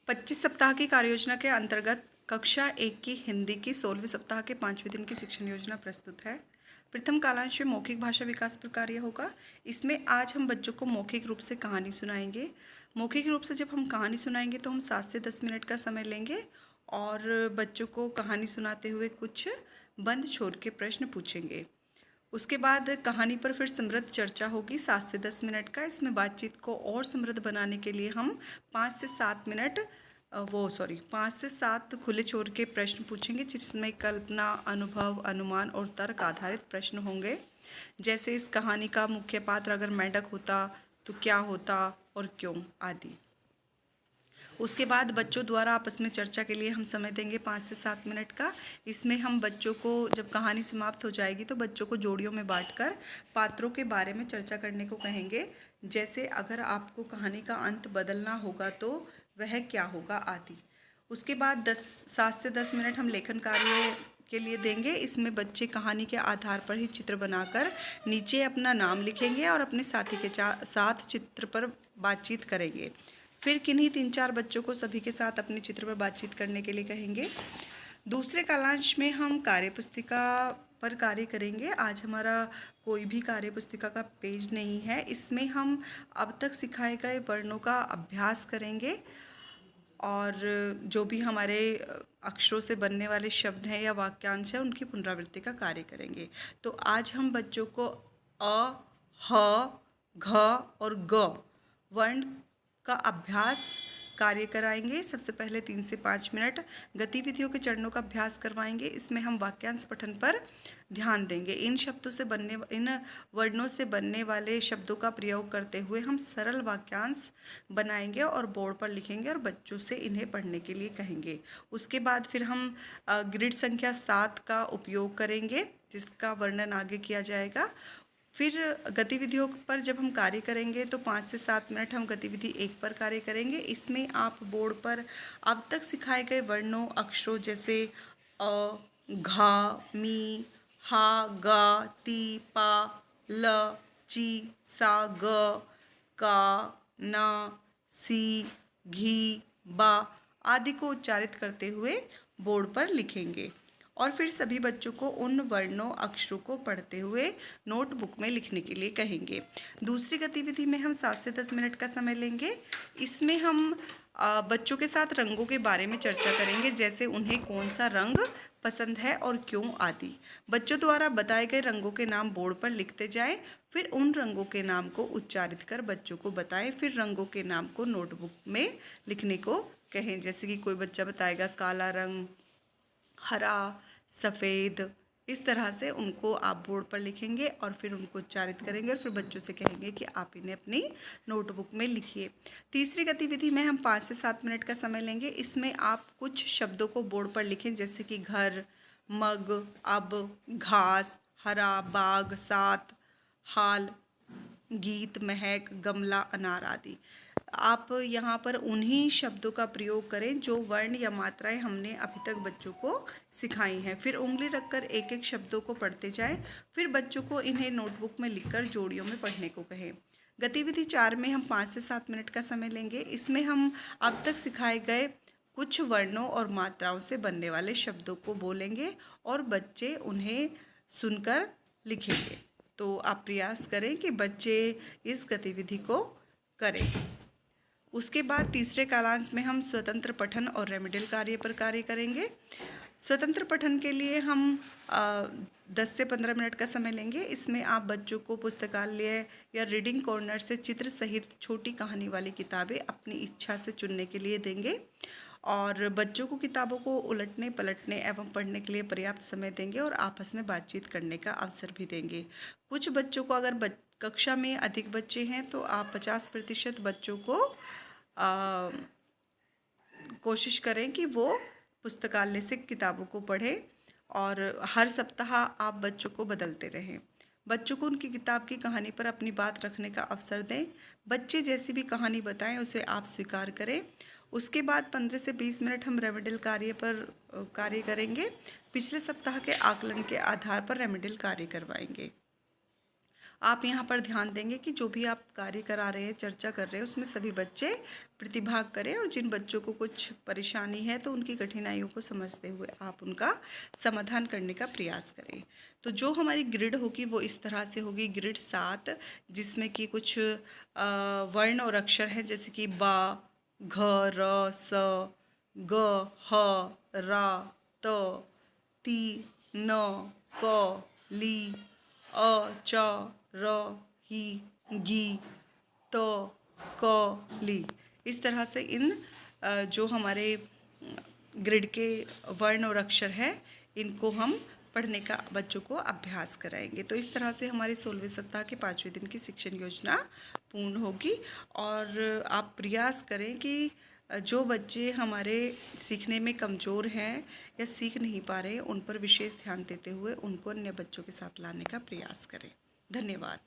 25 सप्ताह की कार्ययोजना के अंतर्गत कक्षा 1 की हिंदी की 16वें सप्ताह के 5वें दिन की शिक्षण योजना प्रस्तुत है। प्रथम कालांश में मौखिक भाषा विकास पर कार्य होगा। इसमें आज हम बच्चों को मौखिक रूप से कहानी सुनाएंगे। मौखिक रूप से जब हम कहानी सुनाएंगे तो हम 7 से 10 मिनट का समय लेंगे और बच्चों को कहानी सुनाते हुए कुछ बंद छोर के प्रश्न पूछेंगे। उसके बाद कहानी पर फिर समृद्ध चर्चा होगी 7 से 10 मिनट का। इसमें बातचीत को और समृद्ध बनाने के लिए हम 5 से 7 मिनट 5 से 7 खुले छोर के प्रश्न पूछेंगे, जिसमें कल्पना, अनुभव, अनुमान और तर्क आधारित प्रश्न होंगे। जैसे इस कहानी का मुख्य पात्र अगर मेंढक होता तो क्या होता और क्यों आदि। उसके बाद बच्चों द्वारा आपस में चर्चा के लिए हम समय देंगे 5 से 7 मिनट का। इसमें हम बच्चों को जब कहानी समाप्त हो जाएगी तो बच्चों को जोड़ियों में बांटकर पात्रों के बारे में चर्चा करने को कहेंगे। जैसे अगर आपको कहानी का अंत बदलना होगा तो वह क्या होगा आदि। उसके बाद 7 से 10 मिनट हम लेखन कार्य के लिए देंगे। इसमें बच्चे कहानी के आधार पर ही चित्र बनाकर नीचे अपना नाम लिखेंगे और अपने साथी के साथ चित्र पर बातचीत करेंगे। फिर किन्हीं 3-4 बच्चों को सभी के साथ अपने चित्र पर बातचीत करने के लिए कहेंगे। दूसरे कालांश में हम कार्यपुस्तिका पर कार्य करेंगे। आज हमारा कोई भी कार्यपुस्तिका का पेज नहीं है। इसमें हम अब तक सिखाए गए वर्णों का अभ्यास करेंगे और जो भी हमारे अक्षरों से बनने वाले शब्द हैं या वाक्यांश हैं उनकी पुनरावृत्ति का कार्य करेंगे। तो आज हम बच्चों को अ, ह, घ और ग वर्ण का अभ्यास कार्य कराएंगे। सबसे पहले 3 से 5 मिनट गतिविधियों के चरणों का अभ्यास करवाएंगे। इसमें हम वाक्यांश पठन पर ध्यान देंगे। इन वर्णों से बनने वाले शब्दों का प्रयोग करते हुए हम सरल वाक्यांश बनाएंगे और बोर्ड पर लिखेंगे और बच्चों से इन्हें पढ़ने के लिए कहेंगे। उसके बाद फिर हम ग्रिड संख्या 7 का उपयोग करेंगे, जिसका वर्णन आगे किया जाएगा। फिर गतिविधियों पर जब हम कार्य करेंगे तो 5 से 7 मिनट हम गतिविधि 1 पर कार्य करेंगे। इसमें आप बोर्ड पर अब तक सिखाए गए वर्णों, अक्षरों जैसे अ, घा, मी, हा, गा, ती, पा, ल, ची, सा, ग, का, ना, सी, घी, बा आदि को उच्चारित करते हुए बोर्ड पर लिखेंगे और फिर सभी बच्चों को उन वर्णों, अक्षरों को पढ़ते हुए नोटबुक में लिखने के लिए कहेंगे। दूसरी गतिविधि में हम 7 से 10 मिनट का समय लेंगे। इसमें हम बच्चों के साथ रंगों के बारे में चर्चा करेंगे, जैसे उन्हें कौन सा रंग पसंद है और क्यों आदि। बच्चों द्वारा बताए गए रंगों के नाम बोर्ड पर लिखते जाएं, फिर उन रंगों के नाम को उच्चारित कर बच्चों को बताएं। फिर रंगों के नाम को नोटबुक में लिखने को कहें। जैसे कि कोई बच्चा बताएगा काला रंग, हरा, सफ़ेद, इस तरह से उनको आप बोर्ड पर लिखेंगे और फिर उनको उच्चारित करेंगे और फिर बच्चों से कहेंगे कि आप इन्हें अपनी नोटबुक में लिखिए। तीसरी गतिविधि में हम 5 से 7 मिनट का समय लेंगे। इसमें आप कुछ शब्दों को बोर्ड पर लिखें, जैसे कि घर, मग, अब, घास, हरा, बाग, साथ, हाल, गीत, महक, गमला, अनार आदि। आप यहाँ पर उन्हीं शब्दों का प्रयोग करें जो वर्ण या मात्राएं हमने अभी तक बच्चों को सिखाई हैं। फिर उंगली रखकर एक एक शब्दों को पढ़ते जाएं। फिर बच्चों को इन्हें नोटबुक में लिखकर जोड़ियों में पढ़ने को कहें। गतिविधि 4 में हम 5 से 7 मिनट का समय लेंगे। इसमें हम अब तक सिखाए गए कुछ वर्णों और मात्राओं से बनने वाले शब्दों को बोलेंगे और बच्चे उन्हें सुनकर लिखेंगे। तो आप प्रयास करें कि बच्चे इस गतिविधि को करें। उसके बाद तीसरे कालांश में हम स्वतंत्र पठन और रेमेडियल कार्य पर कार्य करेंगे। स्वतंत्र पठन के लिए हम 10 से 15 मिनट का समय लेंगे। इसमें आप बच्चों को पुस्तकालय या रीडिंग कॉर्नर से चित्र सहित छोटी कहानी वाली किताबें अपनी इच्छा से चुनने के लिए देंगे और बच्चों को किताबों को उलटने, पलटने एवं पढ़ने के लिए पर्याप्त समय देंगे और आपस में बातचीत करने का अवसर भी देंगे। कुछ बच्चों को अगर कक्षा में अधिक बच्चे हैं तो आप 50% बच्चों को कोशिश करें कि वो पुस्तकालय से किताबों को पढ़ें और हर सप्ताह आप बच्चों को बदलते रहें। बच्चों को उनकी किताब की कहानी पर अपनी बात रखने का अवसर दें। बच्चे जैसी भी कहानी बताएं उसे आप स्वीकार करें। उसके बाद 15 से 20 मिनट हम रेमेडियल कार्य पर कार्य करेंगे। पिछले सप्ताह के आकलन के आधार पर रेमेडियल कार्य करवाएंगे। आप यहाँ पर ध्यान देंगे कि जो भी आप कार्य करा रहे हैं, चर्चा कर रहे हैं, उसमें सभी बच्चे प्रतिभाग करें और जिन बच्चों को कुछ परेशानी है तो उनकी कठिनाइयों को समझते हुए आप उनका समाधान करने का प्रयास करें। तो जो हमारी ग्रिड होगी वो इस तरह से होगी, ग्रिड 7, जिसमें कि कुछ वर्ण और अक्षर हैं, जैसे कि बा, घ, र, स, ग, ह, रा, त, ती, न, क, ली, अ, च, र, ही, गी, त, क, ली। इस तरह से इन जो हमारे ग्रिड के वर्ण और अक्षर हैं, इनको हम पढ़ने का बच्चों को अभ्यास कराएंगे। तो इस तरह से हमारी 16वें सप्ताह के 5वें दिन की शिक्षण योजना पूर्ण होगी। और आप प्रयास करें कि जो बच्चे हमारे सीखने में कमज़ोर हैं या सीख नहीं पा रहे, उन पर विशेष ध्यान देते हुए उनको अन्य बच्चों के साथ लाने का प्रयास करें। धन्यवाद।